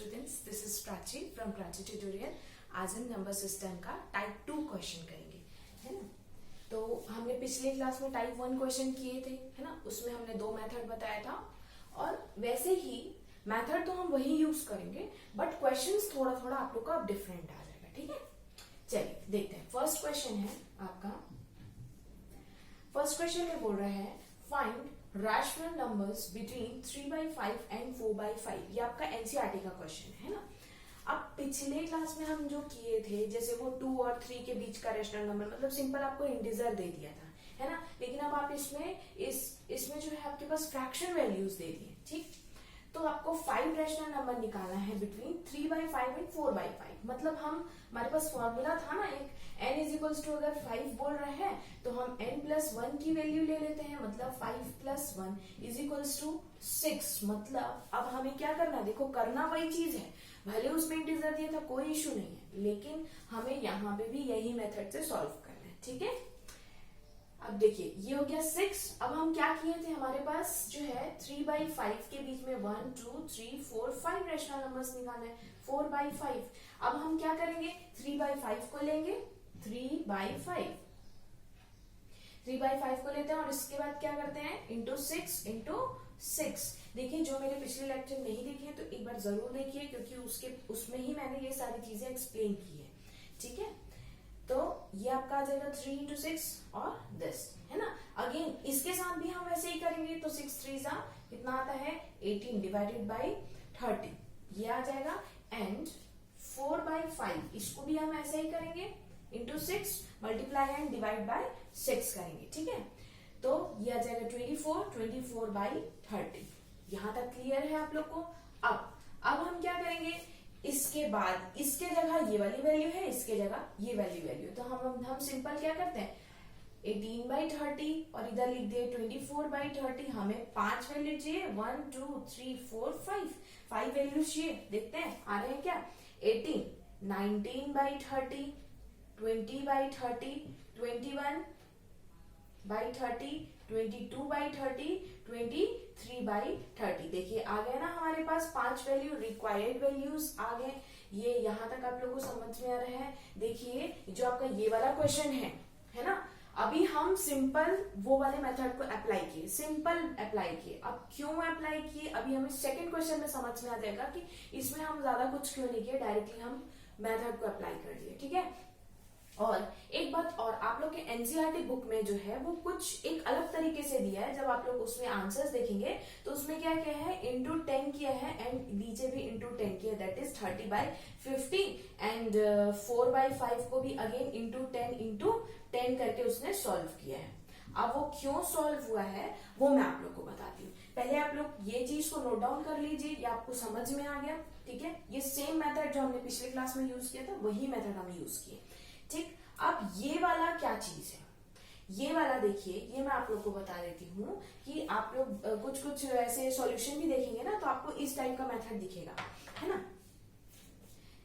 Students, this is Prachi from Prachi tutorial. आज हम number system का टाइप 2 क्वेश्चन करेंगे, है ना। तो हमने पिछले क्लास में टाइप 1 क्वेश्चन किए थे, है ना। उसमें हमने दो मेथड बताया था और वैसे ही मेथड तो हम वही यूज करेंगे, बट क्वेश्चंस थोड़ा थोड़ा आप लोग का डिफरेंट आ जाएगा, ठीक है। चलिए देखते हैं। फर्स्ट क्वेश्चन है आपका। फर्स्ट क्वेश्चन में बोल रहा है find rational numbers between 3/5 and 4/5। ये आपका एनसीईआरटी का क्वेश्चन है ना। अब पिछले क्लास में हम जो किए थे, जैसे वो 2 और 3 के बीच का रैशनल नंबर, मतलब सिंपल आपको इंटीजर दे दिया था, है ना। लेकिन अब आप इसमें जो है आपके पास फ्रैक्शन वैल्यूज दे दिए, ठीक। तो आपको 5 रैशनल नंबर निकालना है बिटवीन 3/5 एंड 4/5। मतलब हमारे पास फॉर्मूला था ना एक, n इज इक्वल्स टू, अगर 5 बोल रहे हैं तो हम n+1 की वैल्यू ले लेते हैं, मतलब 5+1 इज इक्वल्स टू 6। मतलब अब हमें क्या करना है, देखो करना वही चीज है, भले उसमें इंटीजर दिया था कोई इशू नहीं है, लेकिन हमें यहाँ पे भी यही मेथड से सॉल्व करना है, ठीक है। अब देखिए ये हो गया 6। अब हम क्या किए थे, हमारे पास जो है 3/5 के बीच में 1 2 3 4 5 रैशनल नंबर्स निकालना है। 4/5, अब हम क्या करेंगे, 3/5 को लेंगे, 3/5 को लेते हैं और इसके बाद क्या करते हैं, इंटू 6। देखिए जो मेरे पिछले लेक्चर नहीं देखे तो एक बार जरूर देखिए, क्योंकि उसमें ही मैंने ये सारी चीजें एक्सप्लेन की है, ठीक है। तो ये आपका आ जाएगा 3 into 6 और this, है ना। अगेन इसके साथ भी हम वैसे ही करेंगे, तो 6 3 कितना आता है 18 डिवाइडेड बाई 30, ये आ जाएगा। एंड 4/5 इसको भी हम ऐसे ही करेंगे, into 6 multiply and divide by 6 करेंगे, ठीक है। तो ये आ जाएगा 24/30। यहां तक क्लियर है आप लोग को। अब हम क्या करेंगे, इसके बाद इसके जगह ये वाली वैल्यू है, इसके जगह ये वाली वैल्यू, तो हम सिंपल क्या करते हैं 18/30 और इधर लिख दिए 24/30। हमें 5 वैल्यू चाहिए, 1 2 3 4 5 वैल्यू चाहिए। देखते हैं आ रहे हैं क्या, 18 19/30, 20/30, 21/30, 22/30, 23/30। देखिए आ गए ना हमारे पास 5 वैल्यू, रिक्वायर्ड वैल्यूज आ गए। ये यहां तक आप लोगों को समझ में आ रहा है। देखिए जो आपका ये वाला क्वेश्चन है ना, अभी हम सिंपल वो वाले मेथड को अप्लाई किए, सिंपल अप्लाई किए। अब क्यों अप्लाई किए, अभी हमें सेकंड क्वेश्चन में समझ में आ जाएगा कि इसमें हम ज्यादा कुछ क्यों नहीं किए, डायरेक्टली हम मेथड को अप्लाई कर दिए, ठीक है। और एक बात और, आप लोग के एनसीईआरटी बुक में जो है वो कुछ एक अलग तरीके से दिया है। जब आप लोग उसमें आंसर्स देखेंगे तो उसमें क्या किया है, इंटू 10 किया है एंड नीचे भी इंटू 10 किया, दैट इज 30/50। एंड 4/5 को भी अगेन इंटू 10 करके उसने सॉल्व किया है। अब वो क्यों सॉल्व हुआ है वो मैं आप लोग को बताती हूँ। पहले आप लोग ये चीज को नोट डाउन कर लीजिए, ये आपको समझ में आ गया, ठीक है। ये सेम मेथड जो हमने पिछले क्लास में यूज किया था वही मेथड हम यूज किए, ठीक। अब ये वाला क्या चीज है, ये वाला देखिए, ये मैं आप लोग को बता देती हूँ कि आप लोग कुछ ऐसे सॉल्यूशन भी देखेंगे ना, तो आपको इस टाइप का मेथड दिखेगा, है ना।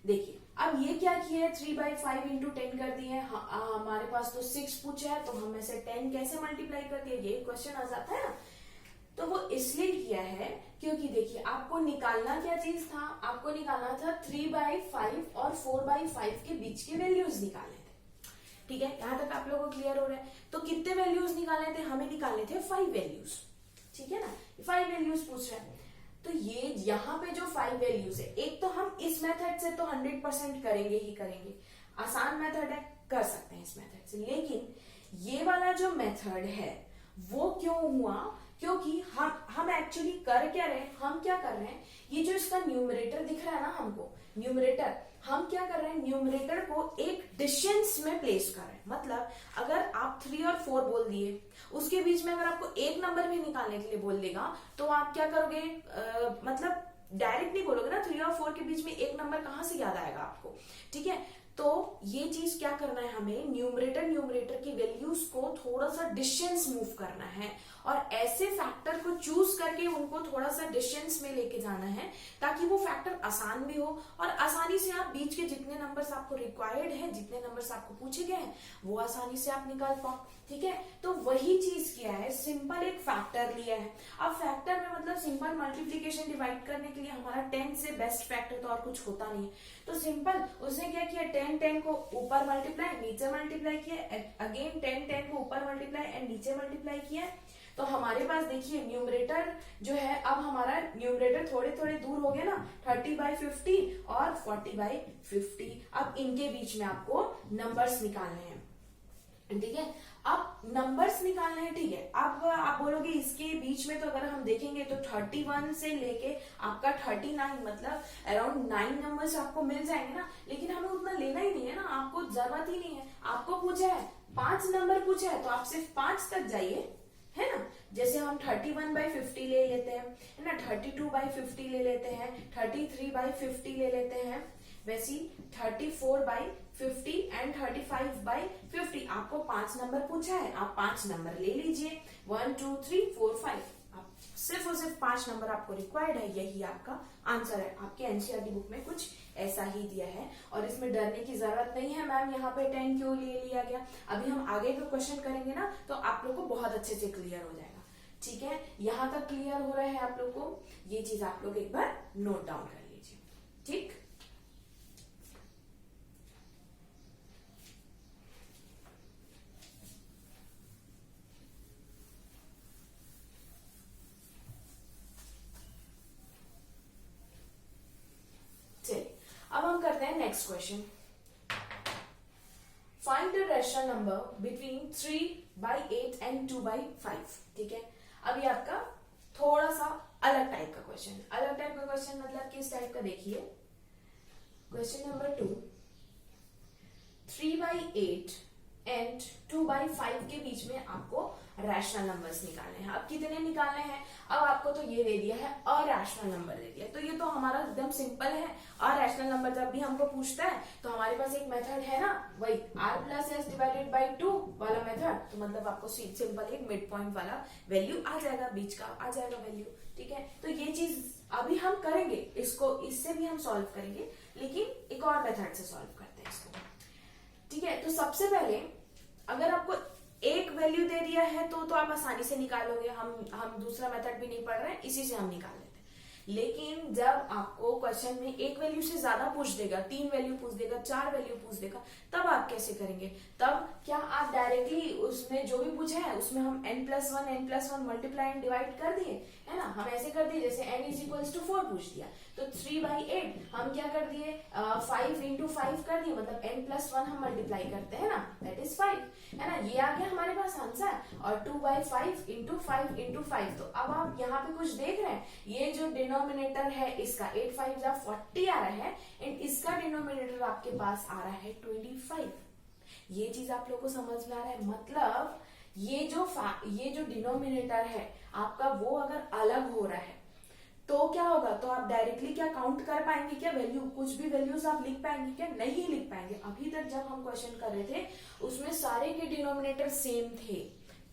देखिए अब ये क्या किया है, 3/5 इंटू 10 कर दिए। हमारे पास तो 6 पूछा है, तो हम ऐसे 10 कैसे मल्टीप्लाई कर दिए, ये क्वेश्चन आ जाता है ना। तो वो इसलिए किया है क्योंकि देखिए आपको निकालना क्या चीज था, आपको निकालना था 3/5 और 4/5 के बीच के वैल्यूज निकालने थे, ठीक है। यहां तक आप लोगों को क्लियर हो रहा है। तो कितने वैल्यूज निकालने थे, हमें निकालने थे 5 वैल्यूज, ठीक है ना। 5 वैल्यूज पूछ रहे हैं, तो ये यहाँ पे जो 5 वैल्यूज है, एक तो हम इस मेथड से तो 100% करेंगे ही करेंगे, आसान मेथड है, कर सकते हैं इस मेथड से। लेकिन ये वाला जो मेथड है वो क्यों हुआ, क्योंकि हम एक्चुअली कर क्या रहे हैं, हम क्या कर रहे हैं, ये जो इसका न्यूमरेटर दिख रहा है ना हमको, न्यूमरेटर, हम क्या कर रहे हैं, न्यूमरेटर को एक डिस्टेंस में प्लेस कर रहे हैं। मतलब अगर आप 3 और 4 बोल दिए, उसके बीच में अगर आपको एक नंबर भी निकालने के लिए बोल देगा, तो आप क्या करोगे, मतलब डायरेक्ट नहीं बोलोगे ना, 3 और 4 के बीच में एक नंबर कहां से याद आएगा आपको, ठीक है। तो ये चीज क्या करना है, हमें न्यूमरेटर की वैल्यूज को थोड़ा सा डिस्टेंस मूव करना है और ऐसे फैक्टर को चूज करके उनको थोड़ा सा डिस्टेंस में लेके जाना है ताकि वो फैक्टर आसान भी हो और आसानी से आप बीच के जितने नंबर्स आपको रिक्वायर्ड है, जितने नंबर्स आपको पूछे गए हैं वो आसानी से आप निकाल पाओ। ठीक है, तो वही चीज किया है, सिंपल एक फैक्टर लिया है। अब फैक्टर में मतलब सिंपल मल्टीप्लीकेशन डिवाइड करने के लिए हमारा 10 से बेस्ट फैक्टर तो और कुछ होता नहीं है, तो सिंपल उसने क्या किया, 10 को ऊपर मल्टीप्लाई नीचे मल्टीप्लाई किया, अगेन 10 को ऊपर मल्टीप्लाई एंड नीचे मल्टीप्लाई किया। तो हमारे पास देखिए न्यूमरेटर जो है, अब हमारा न्यूमरेटर थोड़े थोड़े दूर हो गया ना, 30/50 और 40/50। अब इनके बीच में आपको नंबर्स निकालने हैं। ठीक है, अब नंबर्स निकालने हैं। ठीक है, अब आप बोलोगे इसके बीच में तो अगर हम देखेंगे तो 31 से लेके आपका 39 मतलब अराउंड 9 नंबर्स आपको मिल जाएंगे ना, लेकिन हमें उतना लेना ही नहीं है ना, आपको जरूरत ही नहीं है। आपको पूछा है 5 नंबर पूछा है तो आप सिर्फ 5 तक जाइए, है ना। जैसे हम 31/50 ले लेते हैं, है ना, 32/50 ले लेते हैं, 33/50 ले लेते हैं, वैसी 34/50 एंड 35/50। आपको 5 नंबर पूछा है, आप 5 नंबर ले लीजिए, 1 2 3 4 5। आप सिर्फ और सिर्फ 5 नंबर आपको रिक्वायर्ड है, यही आपका आंसर है। आपके एनसीईआरटी बुक में कुछ ऐसा ही दिया है और इसमें डरने की जरूरत नहीं है, मैम यहाँ पे 10 क्यों ले लिया गया। अभी हम आगे का क्वेश्चन करेंगे ना तो आप लोग को बहुत अच्छे से क्लियर हो जाएगा। ठीक है, यहाँ तक क्लियर हो रहा है आप लोग को, ये चीज आप लोग एक बार नोट डाउन कर लीजिए। ठीक, चलिए अब हम करते हैं next question. Find the rational number between 3/8 and 2/5। ठीक है, अभी आपका थोड़ा सा अलग टाइप का क्वेश्चन, अलग टाइप का क्वेश्चन मतलब किस टाइप का, देखिए क्वेश्चन नंबर 2, 3/8 एंड 2/5 के बीच में आपको रैशनल नंबर्स निकालने हैं। अब कितने निकालने हैं, अब आपको तो ये दे दिया है अरैशनल नंबर दे दिया, तो ये तो हमारा एकदम सिंपल है। अरैशनल नंबर जब भी हमको पूछता है तो हमारे पास एक मेथड है ना, वही r+s/2 वाला मेथड। तो मतलब आपको सिंपल एक मिड पॉइंट वाला वैल्यू आ जाएगा, बीच का आ जाएगा वैल्यू। ठीक है, तो ये चीज अभी हम करेंगे, इसको इससे भी हम सॉल्व करेंगे, लेकिन एक और मेथड से सॉल्व करते हैं इसको। ठीक है, तो सबसे पहले अगर आपको एक वैल्यू दे दिया है तो आप आसानी से निकालोगे, हम दूसरा मेथड भी नहीं पढ़ रहे हैं, इसी से हम निकाल लेते हैं। लेकिन जब आपको क्वेश्चन में एक वैल्यू से ज्यादा पूछ देगा, 3 वैल्यू पूछ देगा, 4 वैल्यू पूछ देगा, तब आप कैसे करेंगे। तब क्या आप डायरेक्टली उसमें जो भी पूछे है उसमें हम n+1 मल्टीप्लाई एंड डिवाइड कर दिए, है ना। हम ऐसे कर दिए जैसे n = 4 पूछ दिया तो 3/8 हम क्या कर दिए, 5 × 5 कर दिए, मतलब n+1 हम मल्टीप्लाई करते हैं ना, दैट इज 5, है ना। ये आ गया हमारे पास आंसर। और 2/5 × 5 × 5, तो अब आप यहाँ पे कुछ देख रहे हैं, ये जो डिनोमिनेटर है इसका 8 5 जा 40 आ रहा है एंड इसका डिनोमिनेटर आपके पास आ रहा है 25। ये चीज आप लोग को समझ में आ रहा है, मतलब ये जो डिनोमिनेटर है आपका वो अगर अलग हो रहा है तो क्या होगा, तो आप डायरेक्टली क्या काउंट कर पाएंगे क्या वैल्यू, कुछ भी वैल्यूज आप लिख पाएंगे क्या, नहीं लिख पाएंगे। अभी तक जब हम क्वेश्चन कर रहे थे उसमें सारे के डिनोमिनेटर सेम थे।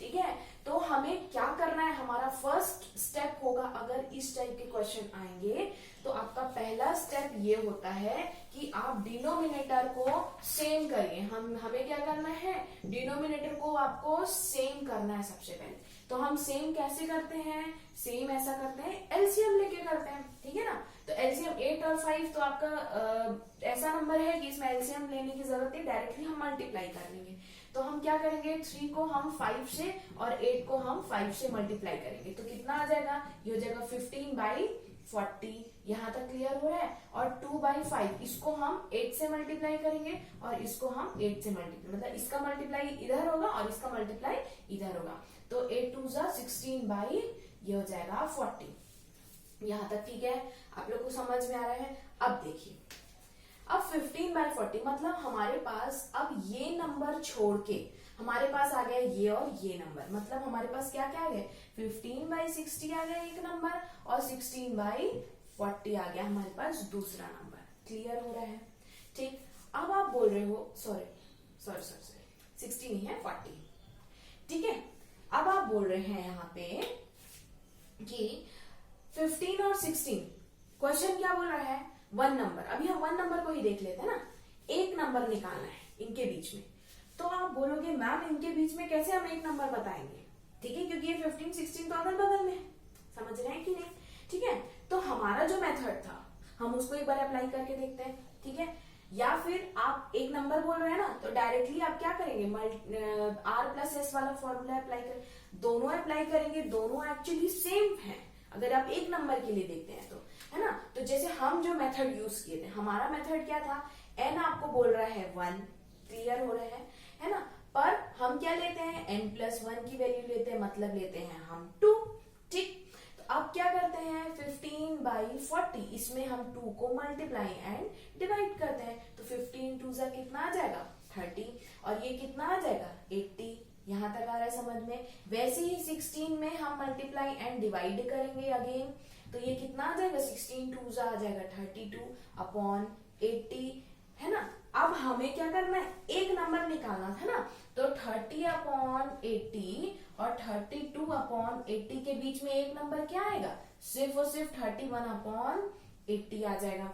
ठीक है, तो हमें क्या करना है, हमारा फर्स्ट स्टेप होगा, अगर इस टाइप के क्वेश्चन आएंगे तो आपका पहला स्टेप ये होता है कि आप डिनोमिनेटर को सेम करिए। हमें क्या करना है, डिनोमिनेटर को आपको सेम करना है सबसे पहले। तो हम सेम कैसे करते हैं, सेम ऐसा करते हैं, एलसीएम लेके करते हैं। ठीक है ना, तो एलसीएम 8 और 5 तो आपका ऐसा नंबर है कि इसमें एलसीएम लेने की जरूरत है, डायरेक्टली हम मल्टीप्लाई कर लेंगे। तो हम क्या करेंगे, 3 को हम 5 से और 8 को हम 5 से मल्टीप्लाई करेंगे, तो कितना आ जाएगा, ये हो जाएगा 15/40। यहाँ तक क्लियर हो रहा है। और 2/5 इसको हम 8 से मल्टीप्लाई करेंगे और इसको हम 8 से मल्टीप्लाई, मतलब इसका मल्टीप्लाई इधर होगा और इसका मल्टीप्लाई इधर होगा, तो 8 2 जा 16 ये हो जाएगा 40। यहाँ तक ठीक है, आप लोग को समझ में आ रहा है। अब देखिए, अब 15/40 मतलब हमारे पास अब ये नंबर छोड़ के हमारे पास आ गया ये और ये नंबर, मतलब हमारे पास क्या क्या आ गया, 15/60 आ गया एक नंबर और 16/40 आ गया हमारे पास दूसरा नंबर। क्लियर हो रहा है। ठीक, अब आप बोल रहे हो सॉरी 60 नहीं है 40, ठीक है। अब आप बोल रहे हैं यहाँ पे कि 15 और 16, क्वेश्चन क्या बोल रहा है, 1 नंबर। अभी हम 1 नंबर को ही देख लेते हैं ना, एक नंबर निकालना है इनके बीच में। तो आप बोलोगे मैम इनके बीच में कैसे हम एक नंबर बताएंगे, ठीक है, क्योंकि ये 15 16 तो अगल बगल में है, समझ रहे हैं कि नहीं, ठीक है। तो हमारा जो मेथड था हम उसको एक बार अप्लाई करके देखते हैं, ठीक है। या फिर आप एक नंबर बोल रहे हैं ना, तो डायरेक्टली आप क्या करेंगे, आर प्लस एस वाला फॉर्मूला अप्लाई करें, दोनों अप्लाई करेंगे, दोनों एक्चुअली सेम है अगर आप एक नंबर के लिए देखते हैं तो, है ना। तो जैसे हम जो मेथड यूज किए थे, हमारा मेथड क्या था, एन आपको बोल रहा है 1, क्लियर हो रहा है ना। पर हम क्या लेते हैं, n प्लस 1 की वैल्यू लेते हैं, मतलब लेते हैं हम 2, ठीक। तो अब क्या करते हैं, 15/40, इसमें हम 2 को मल्टीप्लाई एंड डिवाइड करते हैं, तो 15 2 जा कितना आ जाएगा 30, और ये कितना आ जाएगा 80। यहां तक आ रहा है समझ में। वैसे ही 16 में हम मल्टीप्लाई एंड डिवाइड करेंगे अगेन, तो ये कितना आ जाएगा, 16 2 जा आ जाएगा 32/80, है ना। अब हमें क्या करना है, एक नंबर निकालना था ना, तो 30/80 और 32/80 के बीच में एक नंबर क्या आएगा, सिर्फ और सिर्फ 31/80 आ जाएगा।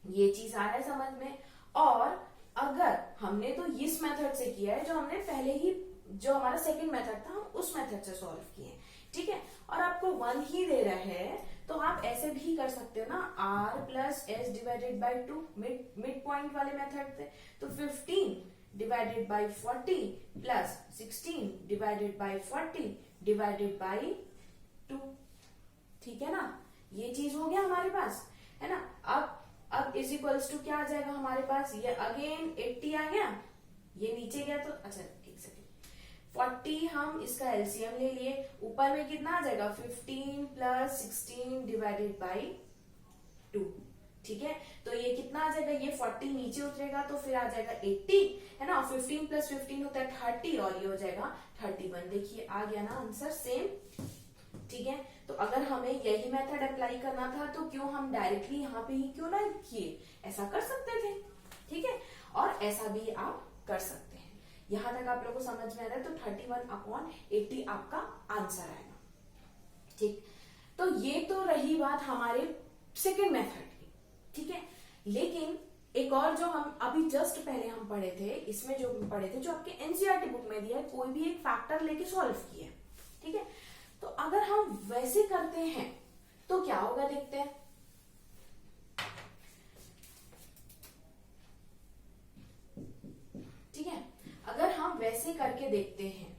ये चीज आ रहा है समझ में। और अगर हमने तो इस मेथड से किया है, जो हमने पहले ही, जो हमारा सेकंड मेथड था, हम उस मेथड से सॉल्व किए, ठीक है। और आपको 1 ही दे रहा है, तो आप ऐसे भी कर सकते हो ना, r plus S divided by 2, mid point वाले मेथड थे। तो 15/40 प्लस 16/40 डिवाइडेड बाई 2, ठीक है ना। ये चीज हो गया हमारे पास, है ना। अब इज इक्वल्स टू क्या आ जाएगा हमारे पास, ये अगेन 80 आ गया, ये नीचे गया तो अच्छा 40, हम इसका एलसीएम ले लिए, ऊपर में कितना आ जाएगा 15 प्लस 16 डिवाइडेड बाई 2, ठीक है। तो ये कितना आ जाएगा, ये 40 नीचे उतरेगा तो फिर आ जाएगा 80, है ना। 15 प्लस 15 होता है 30, और ये हो जाएगा 31। देखिए आ गया ना आंसर सेम, ठीक है। तो अगर हमें यही मेथड अप्लाई करना था, तो क्यों हम डायरेक्टली यहाँ पे ही क्यों ना किए, ऐसा कर सकते थे, ठीक है। और ऐसा भी आप कर सकते हैं। यहां तक आप लोगों को समझ में आ रहा है, तो 31/80 आपका आंसर आएगा, ठीक। तो ये तो रही बात हमारे सेकेंड मेथड की, ठीक है। लेकिन एक और जो हम अभी जस्ट पहले हम पढ़े थे, इसमें जो पढ़े थे, जो आपके एनसीईआरटी बुक में दिया है, कोई भी एक फैक्टर लेके सॉल्व किया, ठीक है। तो अगर हम वैसे करते हैं तो क्या होगा, देखते हैं। ठीक है, अगर हम वैसे करके देखते हैं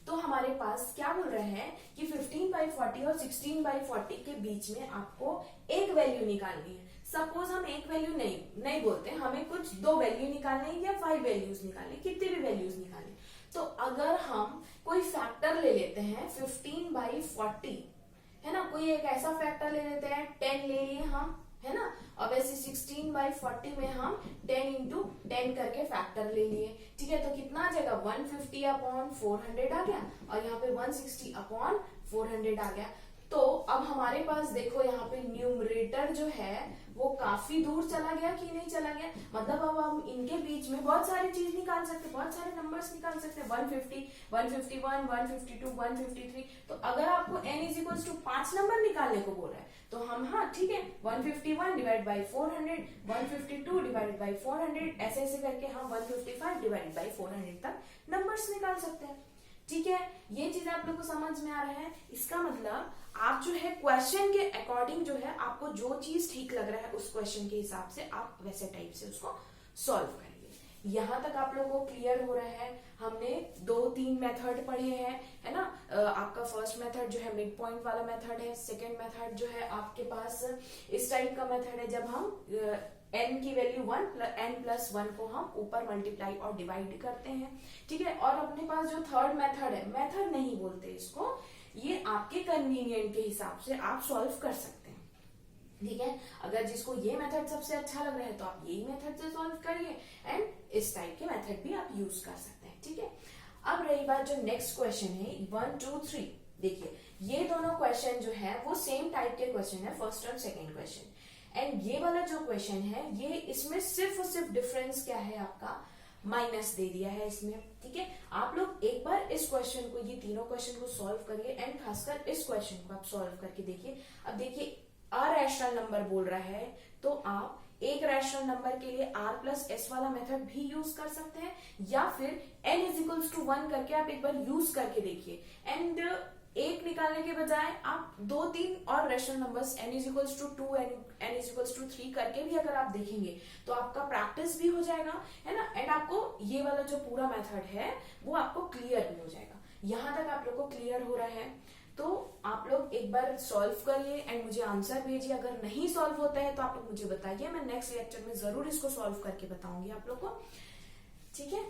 तो हमारे पास क्या बोल रहे हैं कि 15/40 और 16/40 के बीच में आपको एक वैल्यू निकालनी है। सपोज हम एक वैल्यू नहीं बोलते, हमें कुछ 2 वैल्यू निकालने या 5 वैल्यूज निकालने, कितने भी वैल्यूज निकालने। तो अगर हम कोई फैक्टर ले लेते हैं 15/40, है ना, कोई एक ऐसा फैक्टर ले लेते हैं, 10 ले लिए हम, है ना। और वैसे 16/40 में हम 10 into 10 करके फैक्टर ले लिए, ठीक है। तो कितना आ जाएगा, 150/400 आ गया, और यहाँ पे 160/400 आ गया। तो अब हमारे पास देखो, यहाँ पे न्यूमरेटर जो है वो काफी दूर चला गया कि नहीं चला गया, मतलब अब हम इनके बीच में बहुत सारी चीज निकाल सकते, बहुत सारे नंबर्स निकाल सकते हैं, 150, 151, 152, 153। तो अगर आपको n is equals to 5 number निकालने को बोल रहा है, तो हम, हाँ ठीक है, 151 डिवाइड बाई 400, 152 डिवाइडेड बाई 400, ऐसे ऐसे करके हम 155 डिवाइडेड बाई 400 तक नंबर्स निकाल सकते हैं, ठीक है। ये चीज आप लोग को समझ में आ रहा है। इसका मतलब आप जो है क्वेश्चन के अकॉर्डिंग जो है, आपको जो चीज ठीक लग रहा है उस क्वेश्चन के हिसाब से आप वैसे टाइप से उसको सॉल्व करेंगे। यहां तक आप लोगों को क्लियर हो रहा है। हमने 2-3 मेथड पढ़े हैं, है ना। आपका फर्स्ट मेथड जो है मिड पॉइंट वाला मेथड है, सेकेंड मेथड जो है आपके पास इस टाइप का मेथड है, जब हम n की वैल्यू 1 n प्लस 1 को हम ऊपर मल्टीप्लाई और डिवाइड करते हैं, ठीक है। और अपने पास जो थर्ड मेथड है, मेथड नहीं बोलते इसको, ये आपके कन्वीनियंट के हिसाब से आप सॉल्व कर सकते हैं, ठीक है। अगर जिसको ये मेथड सबसे अच्छा लग रहा है तो आप यही मेथड से सॉल्व करिए, एंड इस टाइप के मेथड भी आप यूज कर सकते हैं, ठीक है। अब रही बात जो नेक्स्ट क्वेश्चन है 1 2 3, देखिए ये दोनों क्वेश्चन जो है वो सेम टाइप के क्वेश्चन है, फर्स्ट और सेकेंड क्वेश्चन। एंड ये वाला जो क्वेश्चन है ये इसमें सिर्फ और सिर्फ डिफरेंस क्या है आपका, माइनस दे दिया है इसमें, ठीक है। आप लोग एक बार इस क्वेश्चन को, ये तीनों क्वेश्चन को सॉल्व करिए एंड खासकर इस क्वेश्चन को आप सॉल्व करके देखिए। अब देखिए अरैशनल नंबर बोल रहा है तो आप एक रैशनल नंबर के लिए r प्लस एस वाला मेथड भी यूज कर सकते हैं, या फिर n इज इक्वल्स टू 1 करके आप एक बार यूज करके देखिए। एंड एक निकालने के बजाय आप 2-3 और rational numbers n is equals to 2 n is equals to 3 करके भी अगर आप देखेंगे तो आपका प्रैक्टिस भी हो जाएगा, है ना। एंड आपको ये वाला जो पूरा मेथड है वो आपको क्लियर भी हो जाएगा। यहां तक आप लोग को क्लियर हो रहा है तो आप लोग एक बार सॉल्व करिए एंड मुझे आंसर भेजिए। अगर नहीं सॉल्व होता है तो आप लोग मुझे बताइए, मैं नेक्स्ट लेक्चर में जरूर इसको सॉल्व करके बताऊंगी आप लोग को, ठीक है।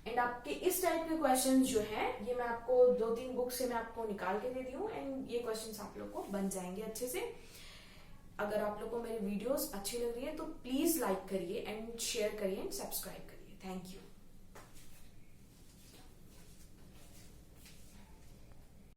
एंड आपके इस टाइप के क्वेश्चंस जो है ये मैं आपको 2-3 बुक से मैं आपको निकाल के दे दी हूँ एंड ये क्वेश्चंस आप लोग को बन जाएंगे अच्छे से। अगर आप लोग को मेरी वीडियोस अच्छी लग रही है तो प्लीज लाइक करिए एंड शेयर करिए एंड सब्सक्राइब करिए। Thank you.